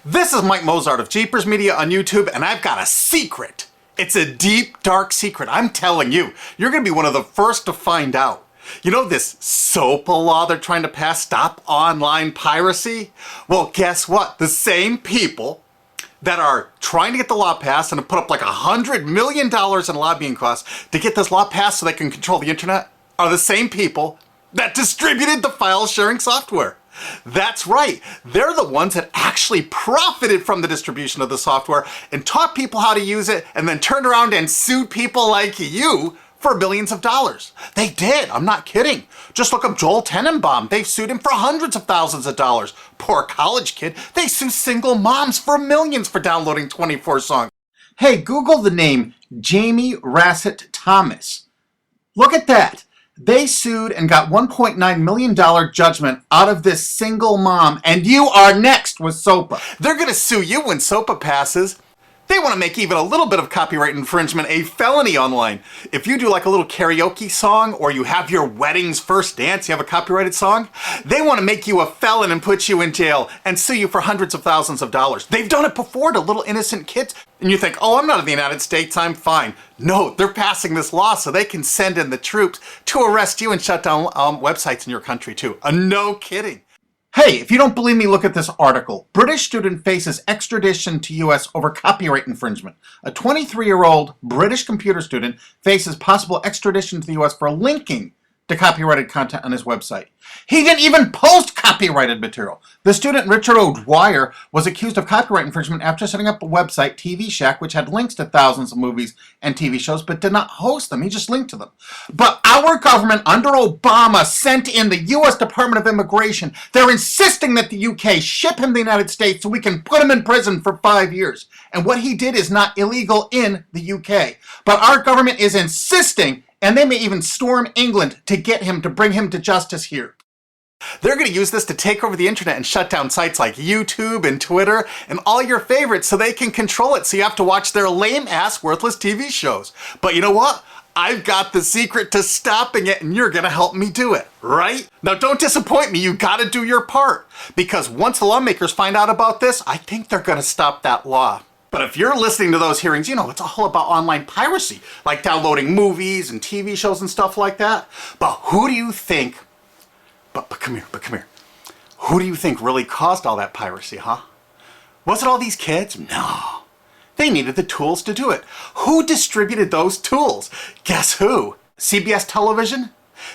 This is Mike Mozart of Jeepers Media on YouTube, and I've got a secret. It's a deep, dark secret. I'm telling you, you're gonna be one of the first to find out. You know this SOPA law they're trying to pass, Stop Online Piracy? Well, guess what? The same people that are trying to get the law passed and have put up like $100 million in lobbying costs to get this law passed so they can control the internet are the same people that distributed the file sharing software. That's right. They're the ones that actually profited from the distribution of the software and taught people how to use it and then turned around and sued people like you for billions of dollars. They did. I'm not kidding. Just look up Joel Tenenbaum. They've sued him for hundreds of thousands of dollars. Poor college kid. They sue single moms for millions for downloading 24 songs. Hey, Google the name Jamie Rassett Thomas. Look at that. They sued and got $1.9 million judgment out of this single mom, and you are next with SOPA. They're gonna sue you when SOPA passes. They want to make even a little bit of copyright infringement a felony online. If you do like a little karaoke song or you have your wedding's first dance, you have a copyrighted song, they want to make you a felon and put you in jail and sue you for hundreds of thousands of dollars. They've done it before to little innocent kids. And you think, oh, I'm not in the United States, I'm fine. No, they're passing this law so they can send in the troops to arrest you and shut down websites in your country too. No kidding. Hey, if you don't believe me, look at this article. British student faces extradition to US over copyright infringement. A 23-year-old British computer student faces possible extradition to the US for linking to copyrighted content on his website. He didn't even post copyrighted material. The student, Richard O'Dwyer, was accused of copyright infringement after setting up a website, TV Shack, which had links to thousands of movies and TV shows, but did not host them. He just linked to them. But our government, under Obama, sent in the U.S. Department of Immigration. They're insisting that the UK ship him to the United States so we can put him in prison for 5 years. And what he did is not illegal in the UK. But our government is insisting, and they may even storm England to get him, to bring him to justice here. They're going to use this to take over the internet and shut down sites like YouTube and Twitter and all your favorites so they can control it, so you have to watch their lame-ass, worthless TV shows. But you know what? I've got the secret to stopping it, and you're going to help me do it, right? Now, don't disappoint me. You got to do your part. Because once the lawmakers find out about this, I think they're going to stop that law. But if you're listening to those hearings, you know, it's all about online piracy, like downloading movies and TV shows and stuff like that. But who do you think, but come here. Who do you think really caused all that piracy, huh? Was it all these kids? No. They needed the tools to do it. Who distributed those tools? Guess who? CBS Television?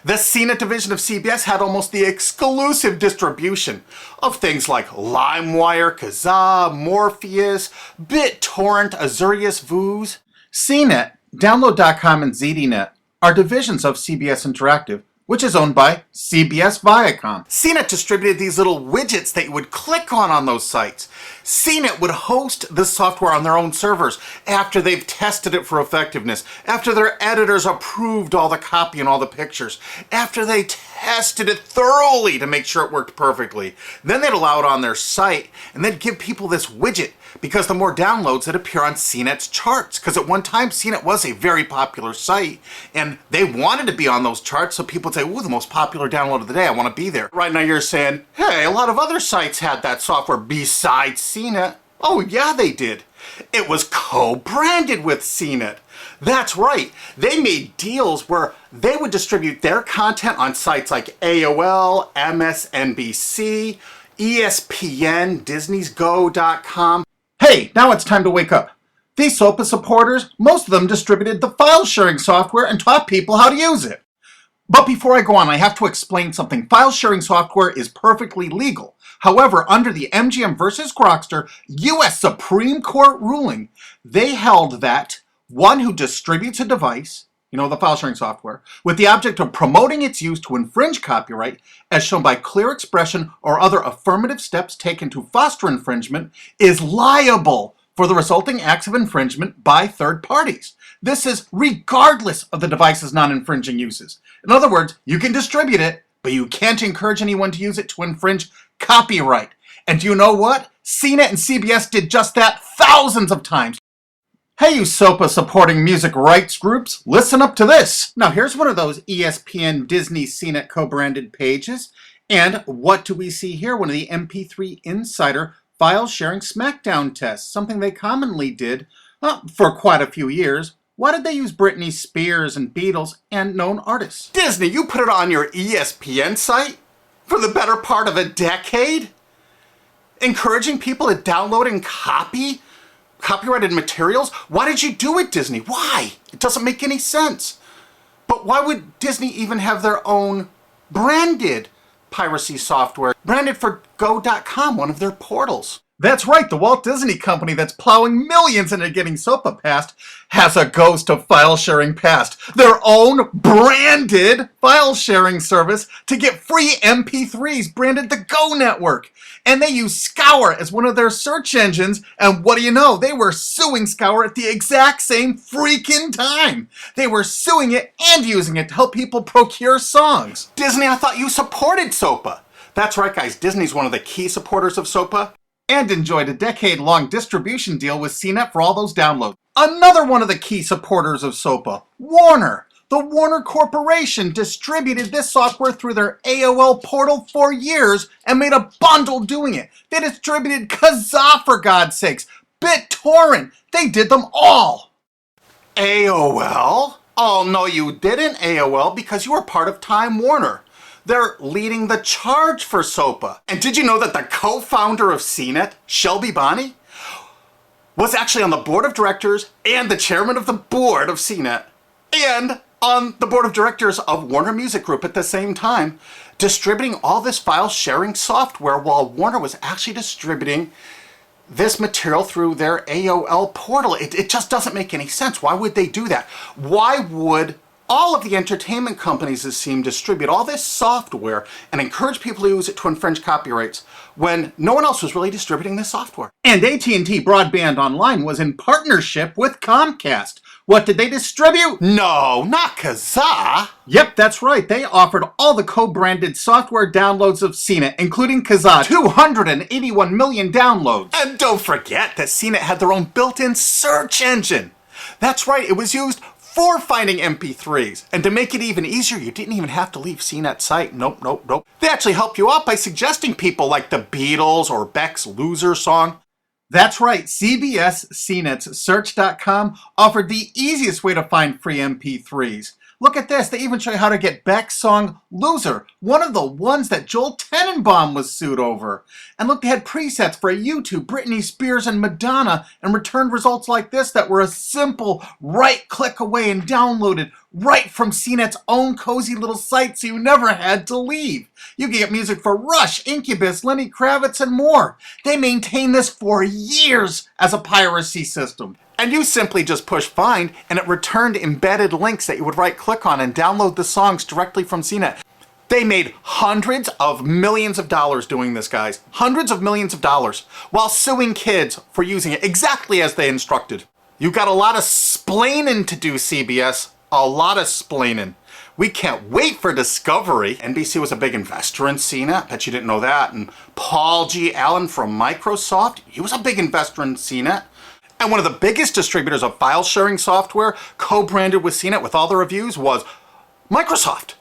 The CNET division of CBS had almost the exclusive distribution of things like LimeWire, Kazaa, Morpheus, BitTorrent, Azurius, Vooz. CNET, Download.com, and ZDNet are divisions of CBS Interactive, which is owned by CBS Viacom. CNET distributed these little widgets that you would click on those sites. CNET would host the software on their own servers after they've tested it for effectiveness, after their editors approved all the copy and all the pictures, after they tested it thoroughly to make sure it worked perfectly. Then they'd allow it on their site, and they'd give people this widget, because the more downloads that appear on CNET's charts. Because at one time, CNET was a very popular site, and they wanted to be on those charts, so people would say, ooh, the most popular download of the day, I want to be there. Right now you're saying, hey, a lot of other sites had that software besides CNET. Oh, yeah, they did. It was co-branded with CNET. That's right. They made deals where they would distribute their content on sites like AOL, MSNBC, ESPN, Disney'sGo.com. Hey, now it's time to wake up. These SOPA supporters, most of them distributed the file sharing software and taught people how to use it. But before I go on, I have to explain something. File sharing software is perfectly legal. However, under the MGM versus Grokster US Supreme Court ruling, they held that one who distributes a device, you know, the file sharing software, with the object of promoting its use to infringe copyright, as shown by clear expression or other affirmative steps taken to foster infringement, is liable for the resulting acts of infringement by third parties. This is regardless of the device's non-infringing uses. In other words, you can distribute it, but you can't encourage anyone to use it to infringe copyright. And do you know what? CNET and CBS did just that thousands of times. Hey, you SOPA supporting music rights groups, listen up to this. Now here's one of those ESPN, Disney, CNET co-branded pages. And what do we see here? One of the MP3 Insider file sharing SmackDown tests, something they commonly did for quite a few years. Why did they use Britney Spears and Beatles and known artists? Disney, you put it on your ESPN site for the better part of a decade? Encouraging people to download and copy copyrighted materials? Why did you do it, Disney? Why? It doesn't make any sense. But why would Disney even have their own branded piracy software, branded for Go.com, one of their portals? That's right, the Walt Disney Company that's plowing millions into getting SOPA passed has a ghost of file sharing past. Their own branded file sharing service to get free MP3s branded the Go Network. And they use Scour as one of their search engines, and what do you know? They were suing Scour at the exact same freaking time. They were suing it and using it to help people procure songs. Disney, I thought you supported SOPA. That's right, guys, Disney's one of the key supporters of SOPA. And enjoyed a decade-long distribution deal with CNET for all those downloads. Another one of the key supporters of SOPA, Warner. The Warner Corporation distributed this software through their AOL portal for years and made a bundle doing it. They distributed Kazaa, for God's sakes, BitTorrent. They did them all. AOL? Oh, no, you didn't, AOL, because you were part of Time Warner. They're leading the charge for SOPA. And did you know that the co-founder of CNET, Shelby Bonney, was actually on the board of directors and the chairman of the board of CNET and on the board of directors of Warner Music Group at the same time, distributing all this file sharing software while Warner was actually distributing this material through their AOL portal. It just doesn't make any sense. Why would they do that? Why would all of the entertainment companies, it seemed, distribute all this software and encourage people to use it to infringe copyrights when no one else was really distributing this software? And AT&T Broadband Online was in partnership with Comcast. What did they distribute? No, not Kazaa. Yep, that's right. They offered all the co-branded software downloads of CNET, including Kazaa, 281 million downloads. And don't forget that CNET had their own built-in search engine. That's right, it was used for finding MP3s. And to make it even easier, you didn't even have to leave CNET's site. Nope. They actually helped you out by suggesting people like the Beatles or Beck's Loser song. That's right, CBS CNET's Search.com offered the easiest way to find free MP3s. Look at this, they even show you how to get Beck's song Loser, one of the ones that Joel Tenenbaum was sued over. And look, they had presets for YouTube, Britney Spears, and Madonna, and returned results like this that were a simple right click away and downloaded right from CNET's own cozy little site, so you never had to leave. You can get music for Rush, Incubus, Lenny Kravitz, and more. They maintained this for years as a piracy system. And you simply just push find, and it returned embedded links that you would right-click on and download the songs directly from CNET. They made hundreds of millions of dollars doing this, guys. Hundreds of millions of dollars, while suing kids for using it exactly as they instructed. You got a lot of splaining to do, CBS. A lot of splaining. We can't wait for Discovery. NBC was a big investor in CNET. Bet you didn't know that. And Paul G. Allen from Microsoft, he was a big investor in CNET. And one of the biggest distributors of file sharing software co-branded with CNET with all the reviews was Microsoft,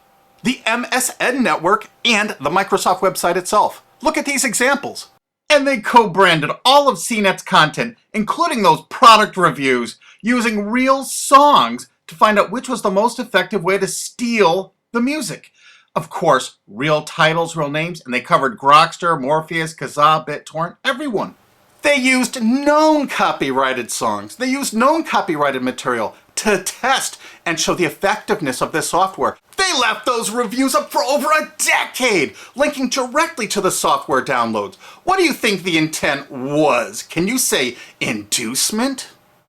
the MSN network, and the Microsoft website itself. Look at these examples. And they co-branded all of CNET's content, including those product reviews, using real songs to find out which was the most effective way to steal the music. Of course, real titles, real names, and they covered Grokster, Morpheus, Kazaa, BitTorrent, everyone. They used known copyrighted songs. They used known copyrighted material to test and show the effectiveness of this software. They left those reviews up for over a decade, linking directly to the software downloads. What do you think the intent was? Can you say inducement?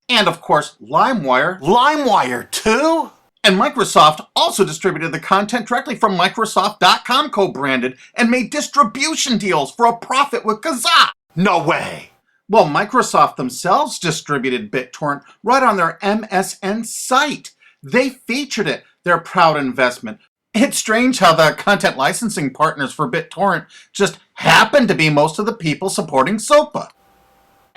And of course, LimeWire. LimeWire too? And Microsoft also distributed the content directly from Microsoft.com co-branded and made distribution deals for a profit with Kazaa. No way. Well, Microsoft themselves distributed BitTorrent right on their MSN site. They featured it, their proud investment. It's strange how the content licensing partners for BitTorrent just happen to be most of the people supporting SOPA.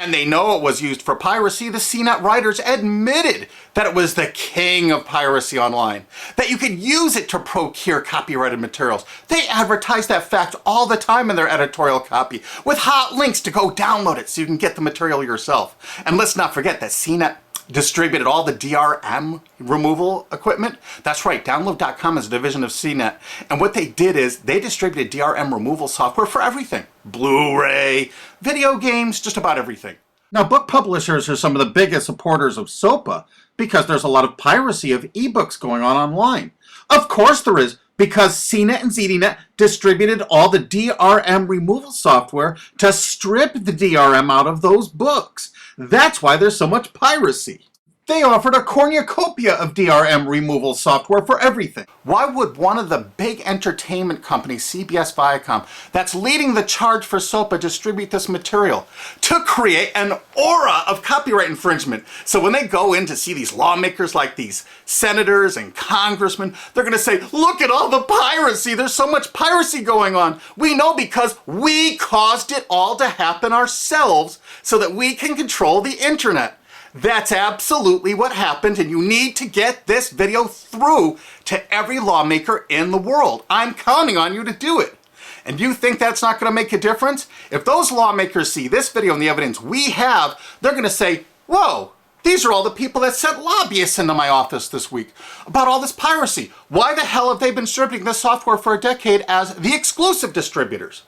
And they know it was used for piracy. The CNET writers admitted that it was the king of piracy online, that you could use it to procure copyrighted materials. They advertise that fact all the time in their editorial copy with hot links to go download it so you can get the material yourself. And let's not forget that CNET distributed all the DRM removal equipment. That's right, Download.com is a division of CNET. And what they did is they distributed DRM removal software for everything. Blu-ray, video games, just about everything. Now, book publishers are some of the biggest supporters of SOPA because there's a lot of piracy of ebooks going on online. Of course there is, because CNET and ZDNet distributed all the DRM removal software to strip the DRM out of those books. That's why there's so much piracy. They offered a cornucopia of DRM removal software for everything. Why would one of the big entertainment companies, CBS Viacom, that's leading the charge for SOPA, distribute this material? To create an aura of copyright infringement. So when they go in to see these lawmakers like these senators and congressmen, they're going to say, look at all the piracy. There's so much piracy going on. We know because we caused it all to happen ourselves so that we can control the internet. That's absolutely what happened, and you need to get this video through to every lawmaker in the world. I'm counting on you to do it. And you think that's not going to make a difference? If those lawmakers see this video and the evidence we have, they're going to say, whoa, these are all the people that sent lobbyists into my office this week about all this piracy. Why the hell have they been distributing this software for a decade as the exclusive distributors?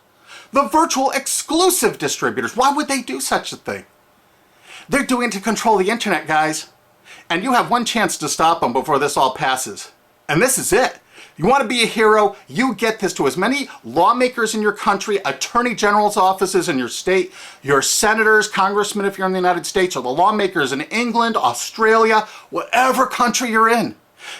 The virtual exclusive distributors. Why would they do such a thing? They're doing it to control the internet, guys. And you have one chance to stop them before this all passes. And this is it. You want to be a hero, you get this to as many lawmakers in your country, attorney general's offices in your state, your senators, congressmen if you're in the United States, or the lawmakers in England, Australia, whatever country you're in.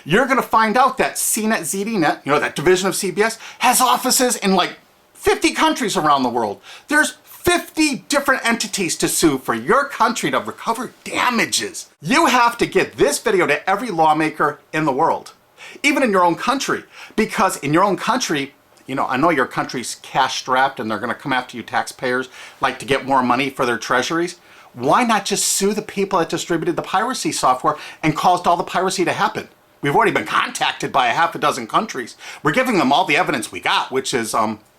You're going to find out that CNET, ZDNet, that division of CBS, has offices in like 50 countries around the world. There's 50 different entities to sue for your country to recover damages. You have to get this video to every lawmaker in the world, even in your own country, because in your own country, I know your country's cash strapped and they're going to come after you taxpayers like to get more money for their treasuries. Why not just sue the people that distributed the piracy software and caused all the piracy to happen? We've already been contacted by a half a dozen countries. We're giving them all the evidence we got, which is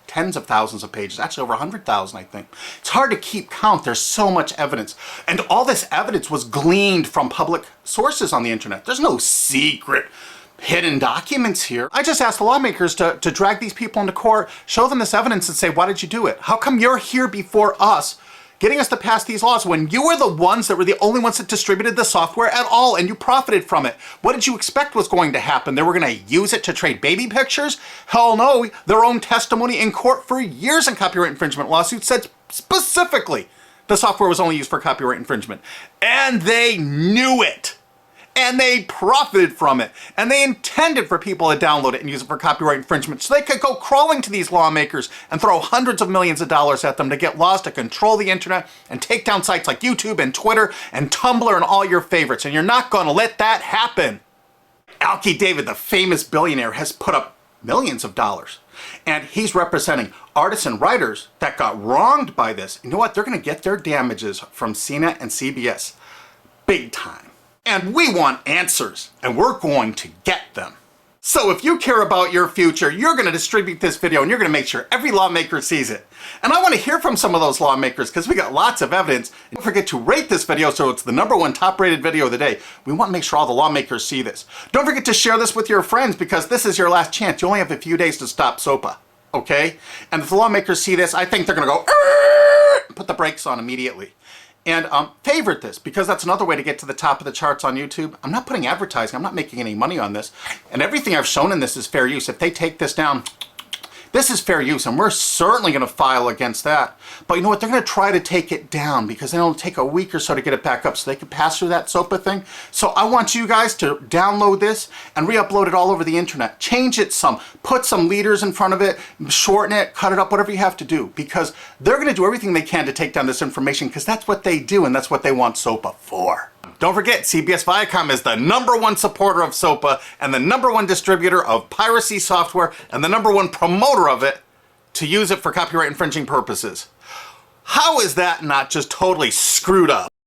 tens of thousands of pages, actually over 100,000, I think. It's hard to keep count. There's so much evidence. And all this evidence was gleaned from public sources on the internet. There's no secret hidden documents here. I just asked the lawmakers to drag these people into court, show them this evidence and say, why did you do it? How come you're here before us getting us to pass these laws when you were the ones that were the only ones that distributed the software at all and you profited from it? What did you expect was going to happen? They were going to use it to trade baby pictures? Hell no. Their own testimony in court for years in copyright infringement lawsuits said specifically the software was only used for copyright infringement. And they knew it. And they profited from it. And they intended for people to download it and use it for copyright infringement. So they could go crawling to these lawmakers and throw hundreds of millions of dollars at them to get laws to control the internet and take down sites like YouTube and Twitter and Tumblr and all your favorites. And you're not going to let that happen. Alki David, the famous billionaire, has put up millions of dollars. And he's representing artists and writers that got wronged by this. You know what? They're going to get their damages from CNET and CBS. Big time. And we want answers, and we're going to get them. So if you care about your future, you're going to distribute this video and you're going to make sure every lawmaker sees it. And I want to hear from some of those lawmakers because we got lots of evidence. And don't forget to rate this video so it's the #1 top rated video of the day. We want to make sure all the lawmakers see this. Don't forget to share this with your friends because this is your last chance. You only have a few days to stop SOPA, okay? And if the lawmakers see this, I think they're going to go, put the brakes on immediately. And favorite this, because that's another way to get to the top of the charts on YouTube. I'm not putting advertising. I'm not making any money on this. And everything I've shown in this is fair use. If they take this down, this is fair use, and we're certainly going to file against that. But you know what? They're going to try to take it down because then it'll take a week or so to get it back up so they can pass through that SOPA thing. So I want you guys to download this and re-upload it all over the internet. Change it some. Put some leaders in front of it. Shorten it. Cut it up. Whatever you have to do. Because they're going to do everything they can to take down this information because that's what they do and that's what they want SOPA for. Don't forget, CBS Viacom is the #1 supporter of SOPA and the #1 distributor of piracy software and the #1 promoter of it to use it for copyright infringing purposes. How is that not just totally screwed up?